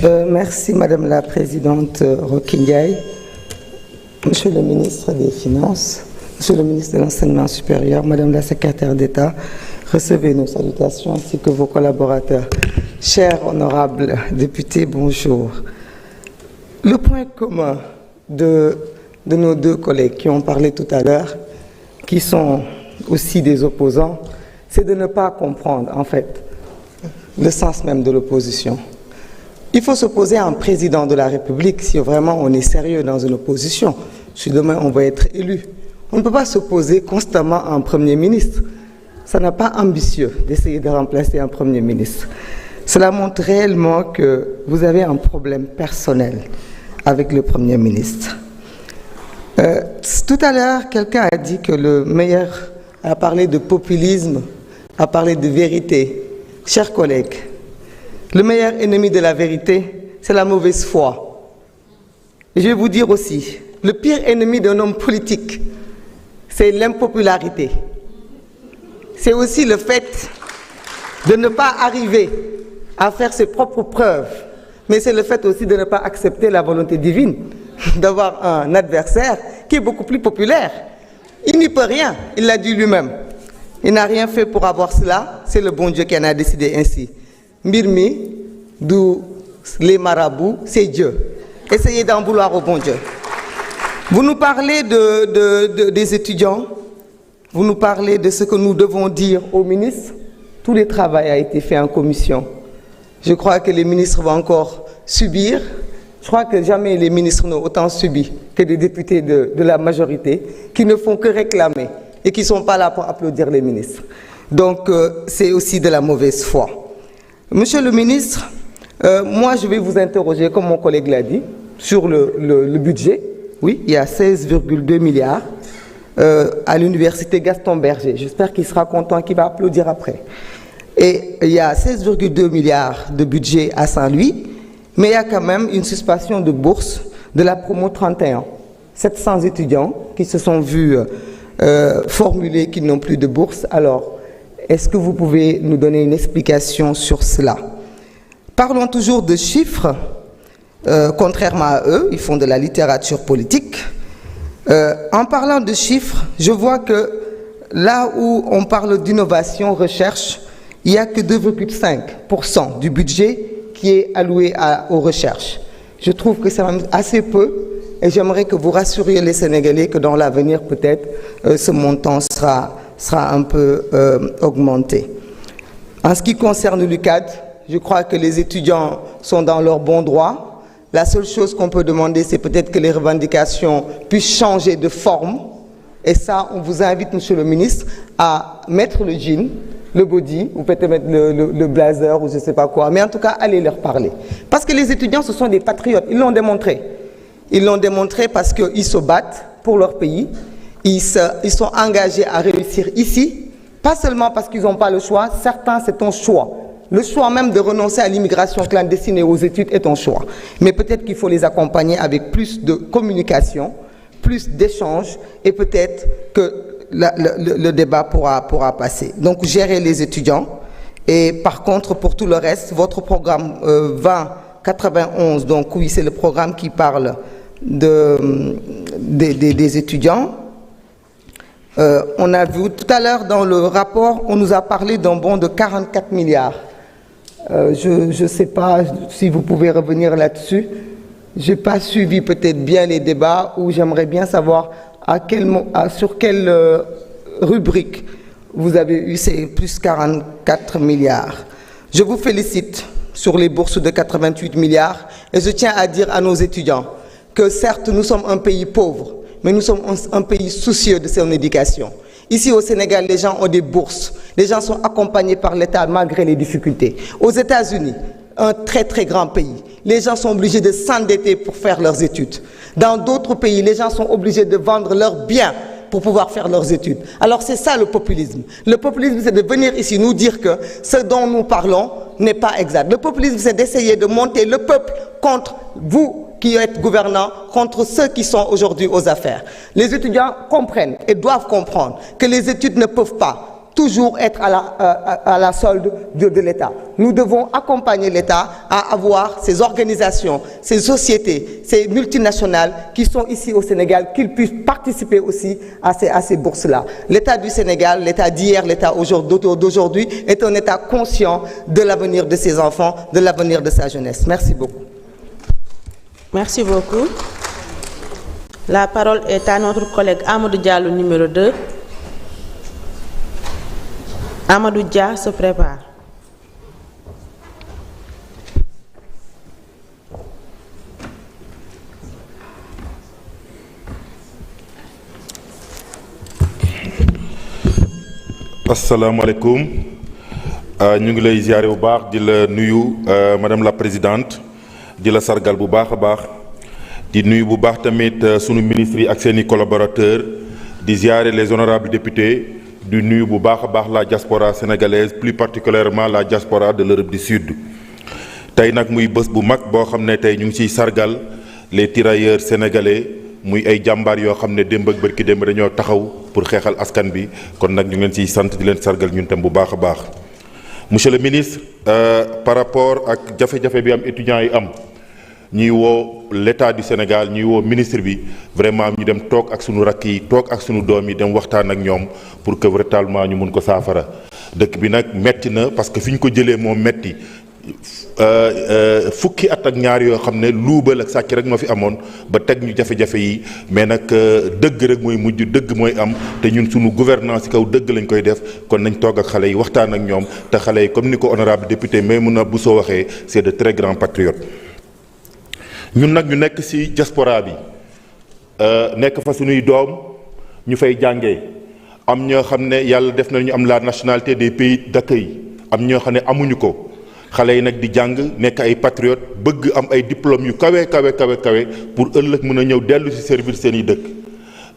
Merci Madame la Présidente Rocky Ndiaye. Monsieur le ministre des Finances, Monsieur le ministre de l'Enseignement supérieur, Madame la Secrétaire d'État, recevez nos salutations ainsi que vos collaborateurs. Chers honorables députés, bonjour. Le point commun de nos deux collègues qui ont parlé tout à l'heure, qui sont aussi des opposants, c'est de ne pas comprendre en fait le sens même de l'opposition. Il faut s'opposer à un président de la République si vraiment on est sérieux dans une opposition. Si demain on va être élu. On ne peut pas s'opposer constamment à un Premier ministre. Ça n'a pas ambitieux d'essayer de remplacer un Premier ministre. Cela montre réellement que vous avez un problème personnel avec le Premier ministre. Tout à l'heure, quelqu'un a dit que le meilleur a parlé de populisme, a parlé de vérité. Chers collègues, le meilleur ennemi de la vérité, c'est la mauvaise foi. Et je vais vous dire aussi, le pire ennemi d'un homme politique, c'est l'impopularité. C'est aussi le fait de ne pas arriver à faire ses propres preuves, mais c'est le fait aussi de ne pas accepter la volonté divine, d'avoir un adversaire qui est beaucoup plus populaire. Il n'y peut rien, il l'a dit lui-même. Il n'a rien fait pour avoir cela, c'est le bon Dieu qui en a décidé ainsi. Mirmi, d'où les marabouts, c'est Dieu. Essayez d'en vouloir au bon Dieu. Vous nous parlez des étudiants, vous nous parlez de ce que nous devons dire aux ministres. Tout le travail a été fait en commission. Je crois que les ministres vont encore subir. Je crois que jamais les ministres n'ont autant subi que des députés de la majorité qui ne font que réclamer et qui ne sont pas là pour applaudir les ministres. Donc, c'est aussi de la mauvaise foi. Monsieur le ministre, moi je vais vous interroger, comme mon collègue l'a dit, sur le budget. Oui, il y a 16,2 milliards à l'université Gaston Berger. J'espère qu'il sera content, qu'il va applaudir après. Et il y a 16,2 milliards de budget à Saint-Louis, mais il y a quand même une suspension de bourse de la promo 31. 700 étudiants qui se sont vus formuler qu'ils n'ont plus de bourse. Alors, est-ce que vous pouvez nous donner une explication sur cela? Parlons toujours de chiffres. Contrairement à eux, ils font de la littérature politique. En parlant de chiffres, je vois que là où on parle d'innovation, recherche, il n'y a que 2,5% du budget qui est alloué aux recherches. Je trouve que c'est même assez peu et j'aimerais que vous rassuriez les Sénégalais que dans l'avenir, peut-être, ce montant sera un peu augmenté. En ce qui concerne l'UCAD, je crois que les étudiants sont dans leur bon droit. La seule chose qu'on peut demander, c'est peut-être que les revendications puissent changer de forme. Et ça, on vous invite, Monsieur le ministre, à mettre le jean, le body, ou peut-être mettre le blazer, ou je ne sais pas quoi. Mais en tout cas, allez leur parler. Parce que les étudiants, ce sont des patriotes. Ils l'ont démontré. Ils l'ont démontré parce qu'ils se battent pour leur pays. Ils sont engagés à réussir ici, pas seulement parce qu'ils n'ont pas le choix. Certains, c'est un choix. Le choix même de renoncer à l'immigration clandestine et aux études est un choix. Mais peut-être qu'il faut les accompagner avec plus de communication, plus d'échanges, et peut-être que le débat pourra passer. Donc, gérer les étudiants. Et par contre, pour tout le reste, votre programme 2091, donc oui, c'est le programme qui parle des étudiants. On a vu tout à l'heure dans le rapport, on nous a parlé d'un bond de 44 milliards. Je ne sais pas si vous pouvez revenir là-dessus. Je n'ai pas suivi peut-être bien les débats où j'aimerais bien savoir sur quelle rubrique vous avez eu ces plus 44 milliards. Je vous félicite sur les bourses de 88 milliards et je tiens à dire à nos étudiants que certes nous sommes un pays pauvre, mais nous sommes un pays soucieux de son éducation. Ici au Sénégal, les gens ont des bourses. Les gens sont accompagnés par l'État malgré les difficultés. Aux États-Unis, un très très grand pays, les gens sont obligés de s'endetter pour faire leurs études. Dans d'autres pays, les gens sont obligés de vendre leurs biens pour pouvoir faire leurs études. Alors c'est ça le populisme. Le populisme, c'est de venir ici nous dire que ce dont nous parlons n'est pas exact. Le populisme, c'est d'essayer de monter le peuple contre vous qui êtes gouvernants, contre ceux qui sont aujourd'hui aux affaires. Les étudiants comprennent et doivent comprendre que les études ne peuvent pas toujours être à la solde de l'État. Nous devons accompagner l'État à avoir ces organisations, ces sociétés, ces multinationales qui sont ici au Sénégal, qu'ils puissent participer aussi à ces bourses-là. L'État du Sénégal, l'État d'hier, l'État d'aujourd'hui est un État conscient de l'avenir de ses enfants, de l'avenir de sa jeunesse. Merci beaucoup. Merci beaucoup. La parole est à notre collègue Amadou Diallo, numéro 2. Amadou Dia se prépare. asalaamaaleykum ñu ngi lay ziare bu baax di la nuyu madame la présidente di la sargal bu baax a baax di nuyu bu baax tamit sunu ministres yi ak seeni collaborateurs di ziare les honorables députés di nuyu bu baax a baax la diaspora sénégalaise plus particulièrement la diaspora de l'Europe du Sud. tey nag muy bés bu mag boo xam ne tey ñu ngi ciy sargal les tirailleurs sénégalais muy ay jàmbaar yoo xam ne démb ak bërki démb dañoo taxaw pour xeexal askan bi kon nag ñu ngi leen ciy sant di leen sargal ñun tam bu baax a baax. monsieur le ministre par rapport ak jafe-jafe bi am étudiants yi am ñuy woo l'état du Sénégal ñuy woo ministre bi vraiment ñu dem toog ak sunu rakk yi toog ak sunu doom yi dem waxtaan ak ñoom pour que véritablement ñu mun ko saafara dëkk bi nag metti na parce que fi ñu ko jëlee moo metti fukki at ak ñaar yoo xam ne luubal ak sàcc rek moo fi amoon ba teg ñu jafe-jafe yi mais nag dëgg rek mooy mujj dëgg mooy am te ñun suñu gouvernance ci kaw dëgg lañ koy def kon nañ toog ak xale yi waxtaan ak ñoom te xale yi comme ni ko honorable député Maïmouna Bousso waxee c'est de très grands patriotes. ñun nag ñu nekk ci diaspora bi nekk fa suñuy doom ñu fay jàngee am ñoo xam ne yàlla def na ñu am la nationalité des pays d'accueil am ñoo xam ne amuñu ko. xale yi nag di jàng nekk ay patriotes bëgg am ay diplômes yu kawe pour ëllëg mën a ñëw dellu ci servir seen i dëkk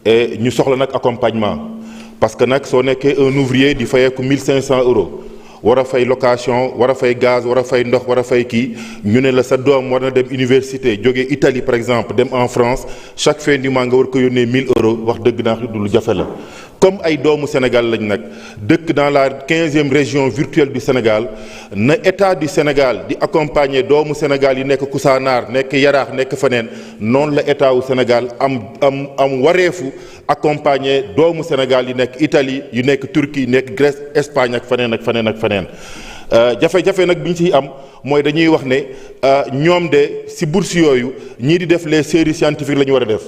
et ñu soxla nag accompagnement parce que nag soo nekkee un ouvrier di fayeeku 1500 euros war a fay location war a fay gaz war a fay ndox war a fay kii ñu ne la sa doom war na dem université jógee Italie par exemple dem en France chaque fin du mois nga war ko yónnee 1000 euros wax dëgg naa du lu jafe la. comme ay doomu Sénégal lañ nag dëkk dans la 15e région virtuelle du Sénégal na état du Sénégal di accompagner doomu Sénégal yi nekk Koussanar nekk Yaraax nekk feneen noonu la état wu Sénégal am wareefu accompagner doomu Sénégal yi nekk Italie yu nekk Turquie nekk Grèce Espagne ak feneen. jafe-jafe nag bi ñu ciy am mooy dañuy wax ne ñoom de ci bourse yooyu ñii di def les séries scientifiques la ñu war a def.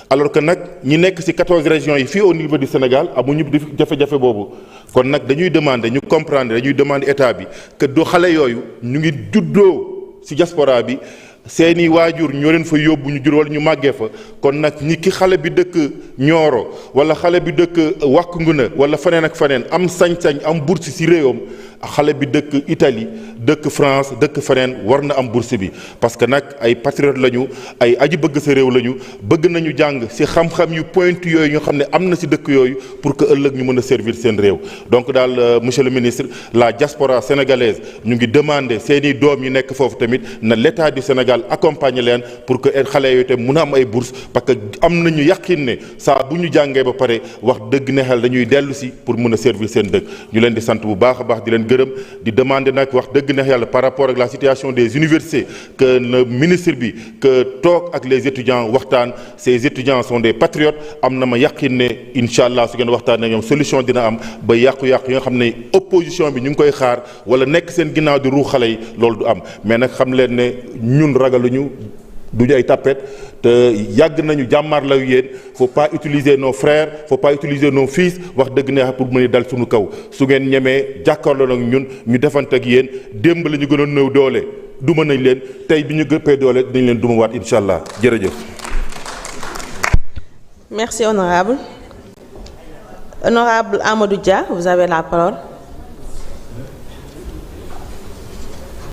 alors que nag ñi nekk ci 14 régions yi fii au niveau du Sénégal amuñu jafe-jafe boobu kon nag dañuy demander ñu comprendre dañuy demander état bi que do xale yooyu ñu ngi juddoo ci diaspora bi seeni waajur ñoo leen fa yóbbu ñu jur wala ñu màggee fa kon nag ñi ki xale bi dëkk Nioro wala xale bi dëkk Wack Ngouna wala feneen ak feneen am sañ-sañ am bourse ci réewam xale bi dëkk Italie dëkk France dëkk feneen war na am bourse bi parce que nag ay patriotes lañu ay aji bëgg sa réew lañu bëgg nañu jàng ci xam-xam yu pointe yooyu nga xam ne am na ci dëkk yooyu pour que ëllëg ñu mën a servir seen réew donc daal monsieur le ministre la diaspora sénégalaise ñu ngi demander seeni doom yi nekk foofu tamit na l'état du Sénégal accompagner leen pour que xale yooyu tamit mun a am ay bourse parce que am nañu yaqin ne saa bu ñu jàngee ba pare wax dëgg ne xel dañuy dellu ci pour mën a servir seen dëkk ñu leen di sant bu baax a baax di leen gërëm di demander nag wax dëgg neex yàlla par rapport ak la situation des universités que le ministre bi que toog ak les étudiants waxtaan ces étudiants sont des patriotes am na ma yàqin ne incha allah su ngeen waxtaanee ñoom solution dina am ba yàqu-yàqu yi nga xam ne opposition bi ñu ngi koy xaar wala nekk seen ginnaaw di ruux xale yi loolu du am mais nag xam leen ne ñun ragaluñu duñu ay tapet te yàgg nañu jàmmaar la yéen faut pas utiliser nos frères faut pas utiliser nos fils wax dëgg ne pour mën a dal suñu kaw su ngeen ñemee jàkkaarloo nag ñun ñu defante ak yéen démb la ñu gënoon néew doole duma nañ leen tey bi ñu gëppee doole dinañ leen duma waat incha allah jërëjëf. Merci honorable. Honorable Amadou Dia, vous avez la parole.